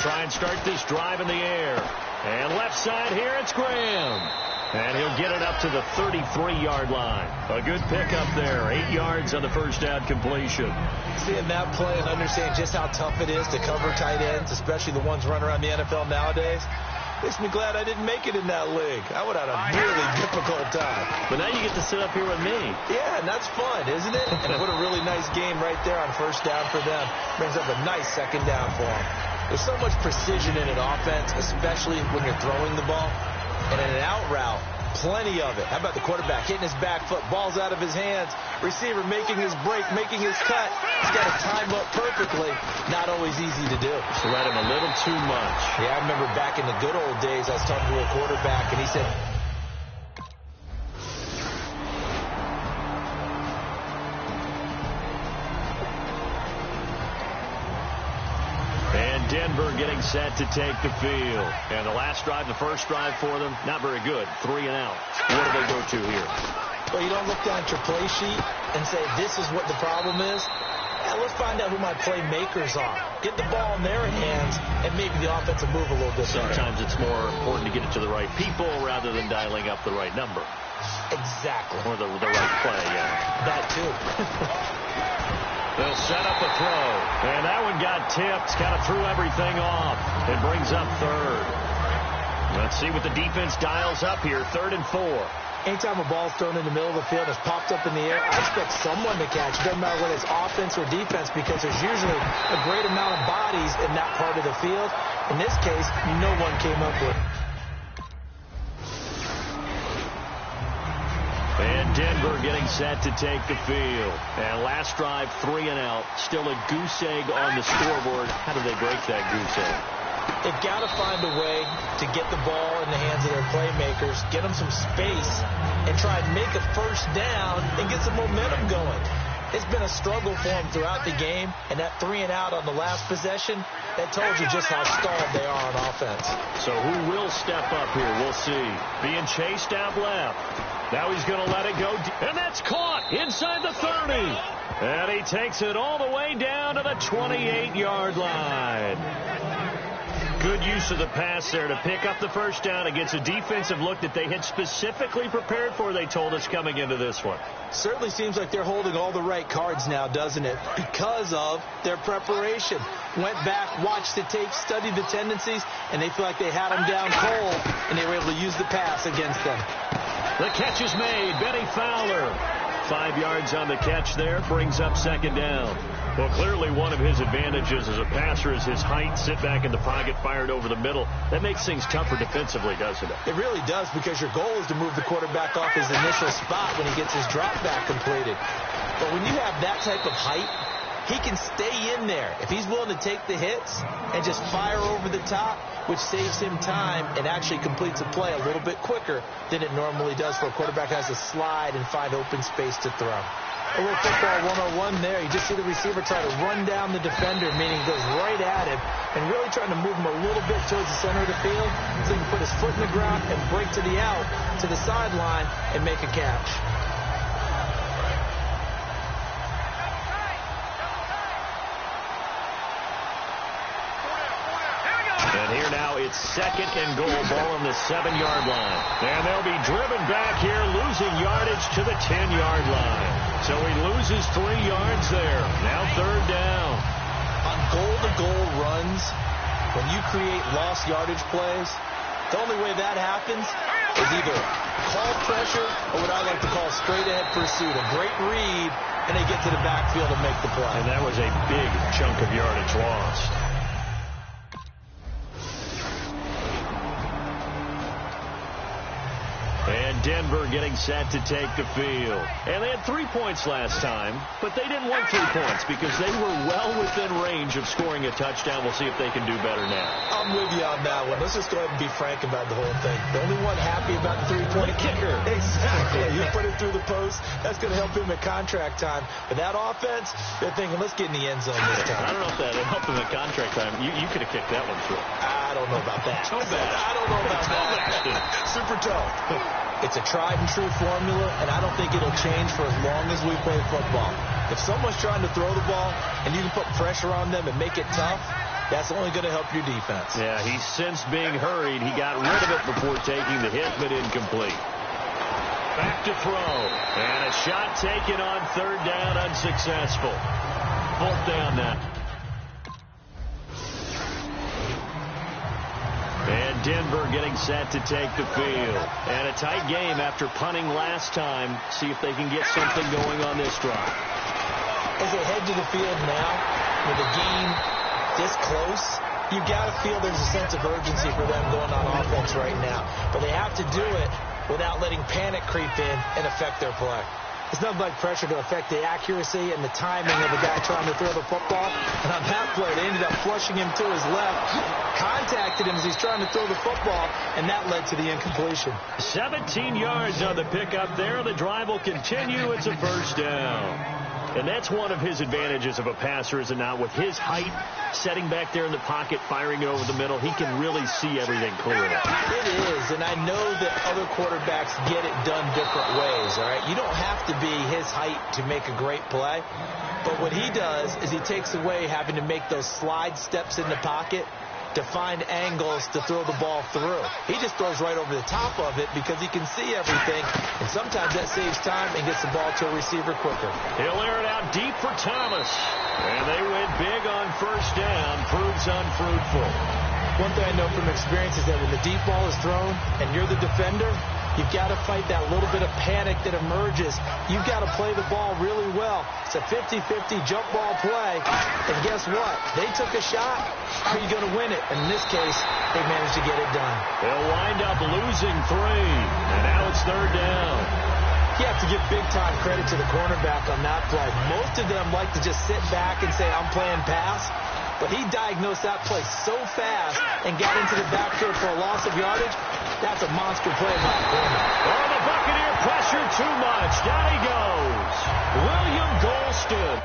try and start this drive in the air. And left side here, it's Graham. And he'll get it up to the 33-yard line. A good pickup there. 8 yards on the first down completion. Seeing that play and understanding just how tough it is to cover tight ends, especially the ones running around the NFL nowadays, makes me glad I didn't make it in that league. I would have had a really difficult time. But now you get to sit up here with me. Yeah, and that's fun, isn't it? And what a really nice game right there on first down for them. Brings up a nice second down for them. There's so much precision in an offense, especially when you're throwing the ball. And in an out route, plenty of it. How about the quarterback hitting his back foot, ball's out of his hands, receiver making his break, making his cut. He's got to time up perfectly. Not always easy to do. Let him a little too much. Yeah, I remember back in the good old days, I was talking to a quarterback, and he said, Denver getting set to take the field. And the last drive, the first drive for them, not very good. 3 and out. What do they go to here? Well, you don't look down at your play sheet and say, this is what the problem is. Yeah, let's find out who my playmakers are. Get the ball in their hands, and maybe the offense will move a little bit better. Sometimes it's more important to get it to the right people rather than dialing up the right number. Exactly. Or the right play, yeah. That, too. They'll set up a throw. And that one got tipped. Kind of threw everything off. It brings up third. Let's see what the defense dials up here. 3rd and 4. Anytime a ball's thrown in the middle of the field, it's popped up in the air, I expect someone to catch. It doesn't matter whether it's offense or defense, because there's usually a great amount of bodies in that part of the field. In this case, no one came up with it. And Denver getting set to take the field. And last drive, 3 and out. Still a goose egg on the scoreboard. How do they break that goose egg? They've got to find a way to get the ball in the hands of their playmakers, get them some space, and try and make a first down and get some momentum going. It's been a struggle for them throughout the game, and that 3 and out on the last possession, that told you just how stalled they are on offense. So who will step up here? We'll see. Being chased out left. Now he's going to let it go, and that's caught inside the 30. And he takes it all the way down to the 28-yard line. Good use of the pass there to pick up the first down against a defensive look that they had specifically prepared for, they told us, coming into this one. Certainly seems like they're holding all the right cards now, doesn't it? Because of their preparation. Went back, watched the tape, studied the tendencies, and they feel like they had them down cold, and they were able to use the pass against them. The catch is made. Benny Fowler. 5 yards on the catch there. Brings up 2nd down. Well, clearly one of his advantages as a passer is his height. Sit back in the pocket, fired over the middle. That makes things tougher defensively, doesn't it? It really does, because your goal is to move the quarterback off his initial spot when he gets his drop back completed. But when you have that type of height, he can stay in there if he's willing to take the hits and just fire over the top, which saves him time and actually completes a play a little bit quicker than it normally does for a quarterback who has to slide and find open space to throw. A little football 101 there. You just see the receiver try to run down the defender, meaning he goes right at him and really trying to move him a little bit towards the center of the field so he can put his foot in the ground and break to the out, to the sideline, and make a catch. Here now, it's 2nd and goal, ball on the 7-yard line. And they'll be driven back here, losing yardage to the 10-yard line. So he loses 3 yards there. Now 3rd down. On goal-to-goal runs, when you create lost yardage plays, the only way that happens is either call pressure or what I like to call straight-ahead pursuit. A great read, and they get to the backfield and make the play. And that was a big chunk of yardage lost. And Denver getting set to take the field. And they had 3 points last time, but they didn't want 3 points because they were well within range of scoring a touchdown. We'll see if they can do better now. I'm with you on that one. Let's just go ahead and be frank about the whole thing. The only one happy about the three-point kicker. Exactly. You put it through the post. That's going to help him at contract time. But that offense, they're thinking, let's get in the end zone this time. I don't know if that helped him at contract time. You could have kicked that one through. I don't know about that. I don't know about that. Super tough. It's a tried-and-true formula, and I don't think it'll change for as long as we play football. If someone's trying to throw the ball and you can put pressure on them and make it tough, That's only going to help your defense. Yeah, he's since being hurried. He got rid of it before taking the hit, but incomplete. Back to throw. And a shot taken on third down, unsuccessful. Fourth down now. And Denver getting set to take the field. And a tight game after punting last time. See if they can get something going on this drive. As they head to the field now, with the game this close, you've got to feel there's a sense of urgency for them going on offense right now. But they have to do it without letting panic creep in and affect their play. It's nothing like pressure to affect the accuracy and the timing of the guy trying to throw the football. And on that play, they ended up flushing him to his left, contacted him as he's trying to throw the football, and that led to the incompletion. 17 yards on the pickup there. The drive will continue. It's a first down. And that's one of his advantages of a passer, is it not? With his height, setting back there in the pocket, firing it over the middle, he can really see everything clearly. It is, and I know that other quarterbacks get it done different ways, all right? You don't have to be his height to make a great play, but what he does is he takes away having to make those slide steps in the pocket to find angles to throw the ball through. He just throws right over the top of it because he can see everything, and sometimes that saves time and gets the ball to a receiver quicker. He'll air it out deep for Thomas, and they went big on first down. Proves unfruitful. One thing I know from experience is that when the deep ball is thrown and you're the defender, you've got to fight that little bit of panic that emerges. You've got to play the ball really well. It's a 50-50 jump ball play. And guess what? They took a shot. Are you going to win it? And in this case, they managed to get it done. They'll wind up losing 3. And now it's third down. You have to give big-time credit to the cornerback on that play. Most of them like to just sit back and say, I'm playing pass. But he diagnosed that play so fast and got into the backfield for a loss of yardage. That's a monster play by the corner. Oh, the Buccaneer pressure too much. Down he goes. William Golston.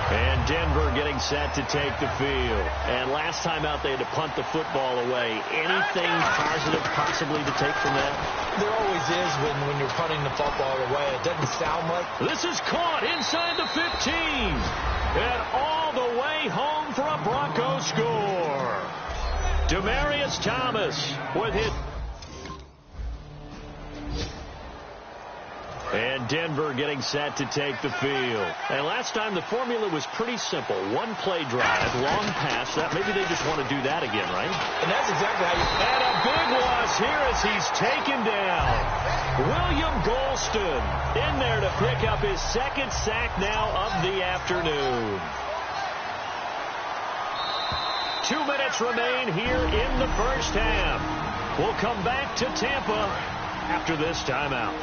And Denver getting set to take the field. And last time out, they had to punt the football away. Anything positive possibly to take from that? There always is when you're punting the football away. It doesn't sound like. This is caught inside the 15. And all the way home for a Bronco score. Demaryius Thomas with his. And Denver getting set to take the field. And last time the formula was pretty simple. One play drive, long pass. That maybe they just want to do that again, right? And that's exactly how you. And a big loss here as he's taken down. William Golston in there to pick up his second sack now of the afternoon. 2 minutes remain here in the first half. We'll come back to Tampa after this timeout.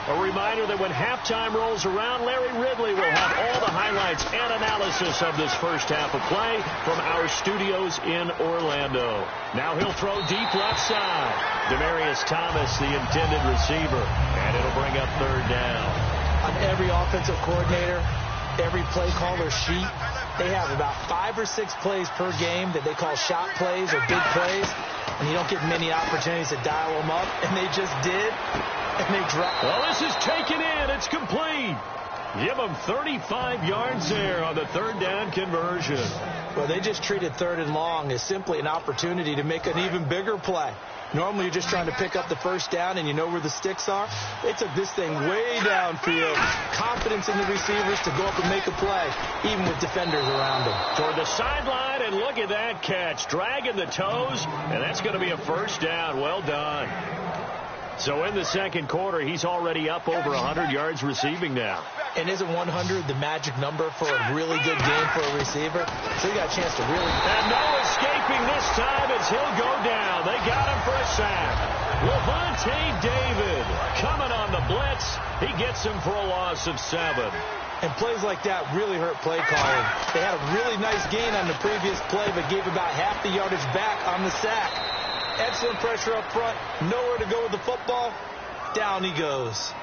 A reminder that when halftime rolls around, Larry Ridley will have all the highlights and analysis of this first half of play from our studios in Orlando. Now he'll throw deep left side. Demaryius Thomas, the intended receiver, and it'll bring up third down. On every offensive coordinator, every play caller sheet, they have about 5 or 6 plays per game that they call shot plays or big plays, and you don't get many opportunities to dial them up, and they just did. And they drop. Well, this is taken in. It's complete. Give them 35 yards there on the third down conversion. Well, they just treated third and long as simply an opportunity to make an even bigger play. Normally, you're just trying to pick up the first down and you know where the sticks are. They took this thing way downfield. Confidence in the receivers to go up and make a play, even with defenders around them. Toward the sideline, and look at that catch. Dragging the toes, and that's going to be a first down. Well done. So in the second quarter, he's already up over 100 yards receiving now. And isn't 100 the magic number for a really good game for a receiver? So he got a chance to really. And no escaping this time as he'll go down. They got him for a sack. Levante David coming on the blitz. He gets him for a loss of 7. And plays like that really hurt play calling. They had a really nice gain on the previous play, but gave about half the yardage back on the sack. Excellent pressure up front. Nowhere to go with the football. Down he goes.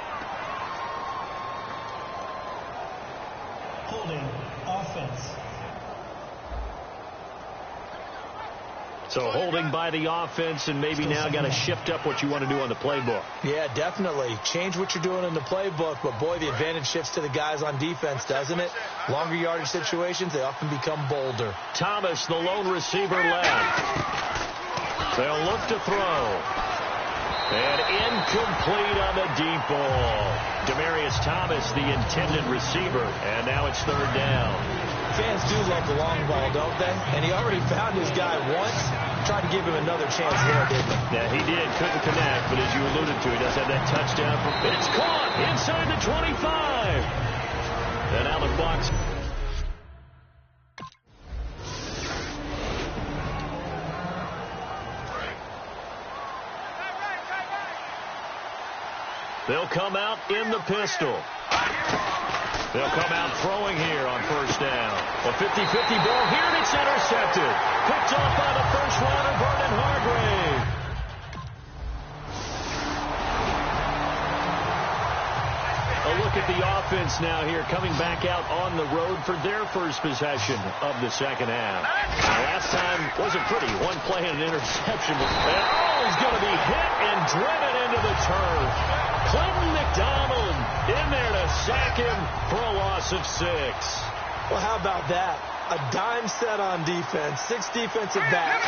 Holding offense. So holding by the offense and maybe now got to shift up what you want to do on the playbook. Yeah, definitely. Change what you're doing in the playbook, but boy, the advantage shifts to the guys on defense, doesn't it? Longer yardage situations, they often become bolder. Thomas, the lone receiver left. They'll look to throw. And incomplete on the deep ball. Demaryius Thomas, the intended receiver, and now it's third down. Fans do love the long ball, don't they? And he already found his guy once. Tried to give him another chance there, didn't he? Yeah, he did. Couldn't connect, but as you alluded to, he does have that touchdown. It's caught inside the 25. And now the Bucs. They'll come out in the pistol. They'll come out throwing here on first down. A 50-50 ball here, and it's intercepted. Picked off by the first rounder, Vernon Hargrave. A look at the offense now here, coming back out on the road for their first possession of the second half. Now, last time wasn't pretty. One play and an interception. And he's going to be hit and driven into the turf. Clinton McDonald in there to sack him for a loss of 6. Well, how about that? A dime set on defense, 6 defensive backs.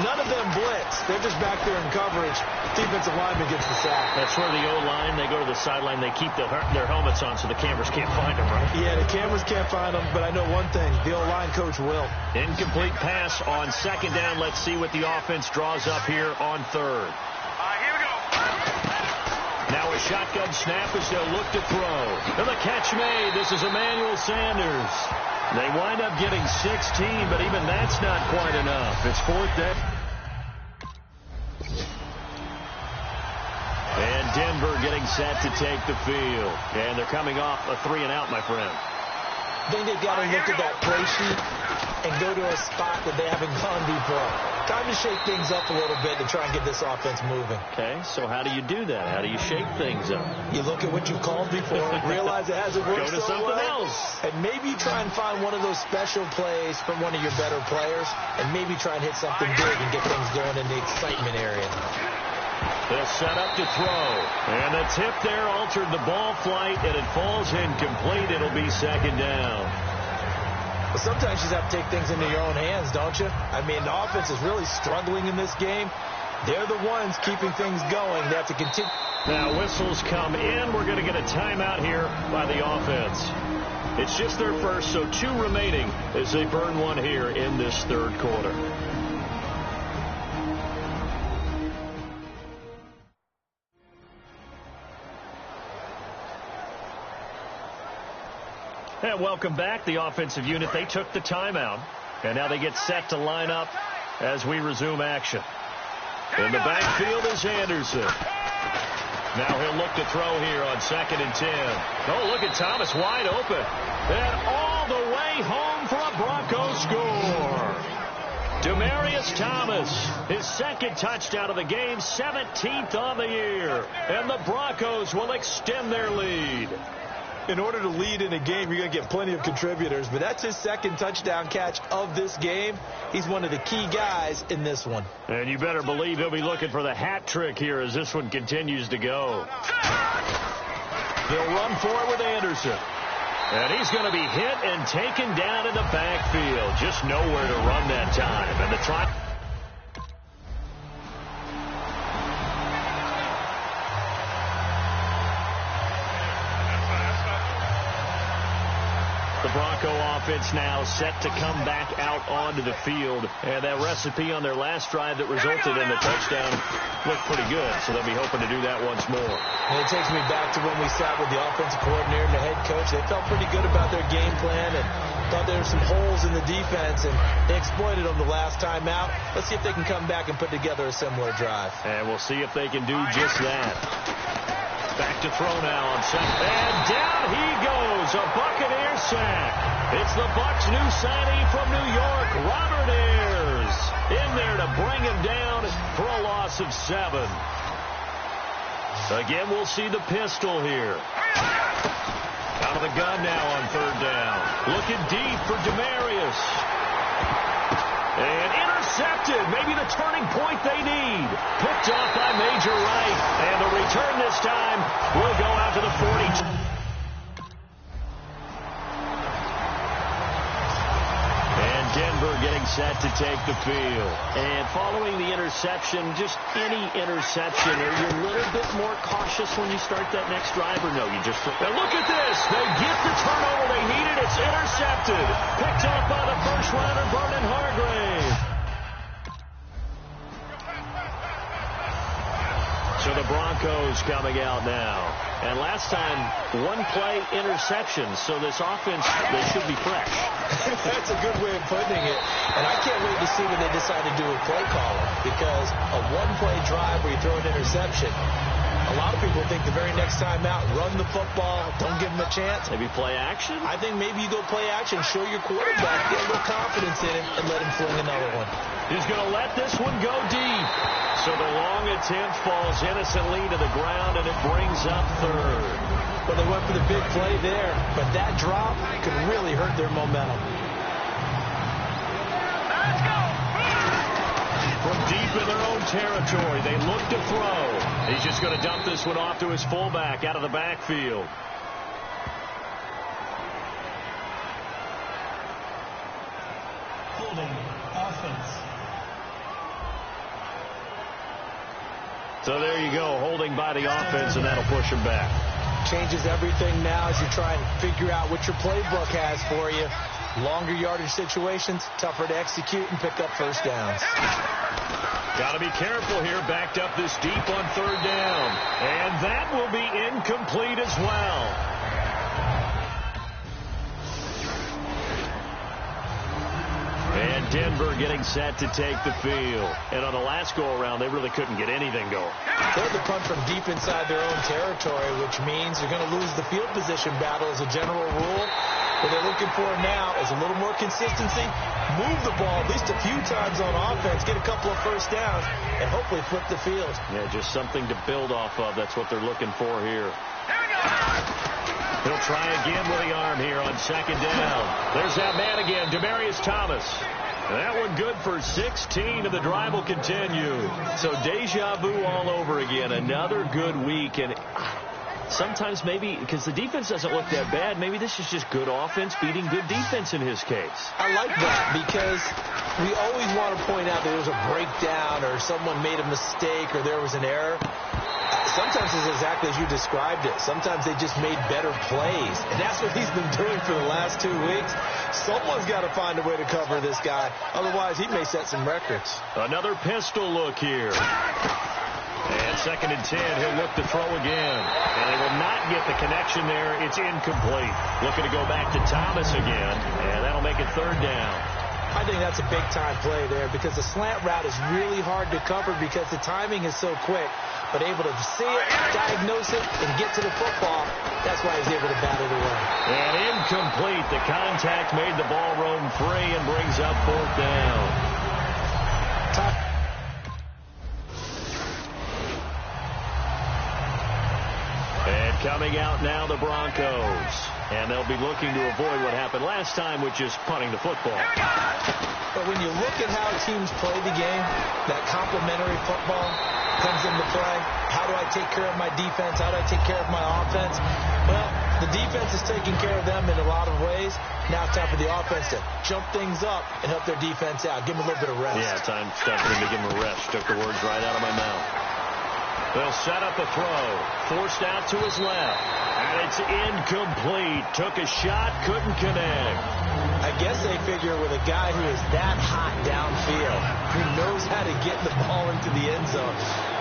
None of them blitz. They're just back there in coverage. Defensive lineman gets the sack. That's where the O-line, they go to the sideline, they keep their helmets on so the cameras can't find them, right? Yeah, the cameras can't find them, but I know one thing. The O-line coach will. Incomplete pass on second down. Let's see what the offense draws up here on third. Here we go. Now a shotgun snap as they'll look to throw. And the catch made. This is Emmanuel Sanders. They wind up getting 16, but even that's not quite enough. It's fourth down. And Denver getting set to take the field. And they're coming off a 3-and-out, my friend. I think they've got to look at that play sheet and go to a spot that they haven't gone before. Time to shake things up a little bit to try and get this offense moving. Okay, so how do you do that? How do you shake things up? You look at what you've called before, realize it hasn't worked Go to so something well, else. and maybe try and find one of those special plays from one of your better players, and maybe try and hit something big and get things going in the excitement area. They'll set up to throw. And the tip there altered the ball flight, and it falls incomplete. It'll be second down. But sometimes you just have to take things into your own hands, don't you? I mean, the offense is really struggling in this game. They're the ones keeping things going. They have to continue. Now whistles come in. We're going to get a timeout here by the offense. It's just their first, so 2 remaining as they burn one here in this third quarter. And welcome back. The offensive unit, they took the timeout. And now they get set to line up as we resume action. In the backfield is Anderson. Now he'll look to throw here on 2nd and 10. Oh, look at Thomas wide open. And all the way home for a Bronco score. Demaryius Thomas, his 2nd touchdown of the game, 17th on the year. And the Broncos will extend their lead. In order to lead in a game, you're going to get plenty of contributors, but that's his 2nd touchdown catch of this game. He's one of the key guys in this one. And you better believe he'll be looking for the hat trick here as this one continues to go. They'll run for it with Anderson. And he's going to be hit and taken down in the backfield. Just nowhere to run that time. And the try. The Bronco offense now set to come back out onto the field. And that recipe on their last drive that resulted in the touchdown looked pretty good. So they'll be hoping to do that once more. And it takes me back to when we sat with the offensive coordinator and the head coach. They felt pretty good about their game plan and thought there were some holes in the defense, and they exploited them the last time out. Let's see if they can come back and put together a similar drive. And we'll see if they can do just that. Back to throw now on 2nd. And down he goes. A Buccaneer sack. It's the Bucs' new signing from New York, Robert Ayers, in there to bring him down for a loss of 7. Again, we'll see the pistol here. Out of the gun now on 3rd down. Looking deep for Demaryius. And intercepted. Maybe the turning point they need. Picked off by Major Wright. And the return this time will go out to the 42. Denver getting set to take the field. And following the interception, just any interception, are you a little bit more cautious when you start that next drive, or no? You just and look at this. They get the turnover they needed. It's intercepted. Picked off by the first rounder, Vernon Hargrave. So the Broncos coming out now. And last time, one-play interception. So this offense, they should be fresh. That's a good way of putting it. And I can't wait to see what they decide to do with play calling. Because a one-play drive where you throw an interception, a lot of people think the very next time out, run the football, don't give them a chance. Maybe play action? I think maybe you go play action, show your quarterback, get a little confidence in him, and let him fling another one. He's going to let this one go deep. So the long attempt falls innocently to the ground, and it brings up third. Well, they went for the big play there, but that drop could really hurt their momentum. Let's go! From deep in their own territory, they look to throw. He's just going to dump this one off to his fullback out of the backfield. Holding offense. So there you go, holding by the offense, and that'll push him back. Changes everything now as you try and figure out what your playbook has for you. Longer yardage situations, tougher to execute and pick up first downs. Got to be careful here, backed up this deep on third down. And that will be incomplete as well. And Denver getting set to take the field. And on the last go-around, they really couldn't get anything going. They had to punt from deep inside their own territory, which means you're going to lose the field position battle as a general rule. What they're looking for now is a little more consistency, move the ball at least a few times on offense, get a couple of first downs, and hopefully flip the field. Yeah, just something to build off of. That's what they're looking for here. He'll try again with the arm here on second down. There's that man again, Demaryius Thomas. That one good for 16, and the drive will continue. So deja vu all over again. Another good week, and sometimes maybe because the defense doesn't look that bad, maybe this is just good offense beating good defense in his case. I like that because we always want to point out that there was a breakdown or someone made a mistake or there was an error. Sometimes it's exactly as you described it. Sometimes they just made better plays. And that's what he's been doing for the last 2 weeks. Someone's got to find a way to cover this guy. Otherwise, he may set some records. Another pistol look here. And 2nd and 10, he'll look to throw again. And they will not get the connection there. It's incomplete. Looking to go back to Thomas again. And that'll make it 3rd down. I think that's a big-time play there because the slant route is really hard to cover because the timing is so quick. But able to see it, diagnose it, and get to the football, that's why he's able to bat it away. And incomplete. The contact made the ball roam free and brings up 4th down. And coming out now, the Broncos. And they'll be looking to avoid what happened last time, which is punting the football. But when you look at how teams play the game, that complementary football comes into play. How do I take care of my defense? How do I take care of my offense? Well, the defense is taking care of them in a lot of ways. Now it's time for the offense to jump things up and help their defense out. Give them a little bit of rest. Yeah, time for them to give them a rest. Took the words right out of my mouth. They'll set up a throw. Forced out to his left. And it's incomplete. Took a shot, couldn't connect. I guess they figure with a guy who is that hot downfield, who knows how to get the ball into the end zone,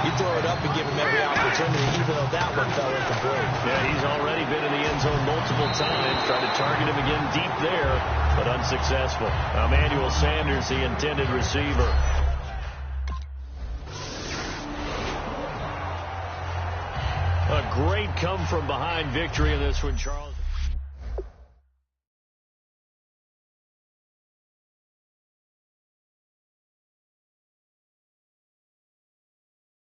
you throw it up and give him every opportunity, even though that one fell incomplete. Yeah, he's already been in the end zone multiple times. Tried to target him again deep there, but unsuccessful. Emmanuel Sanders, the intended receiver. A great come-from-behind victory in this one, Charles.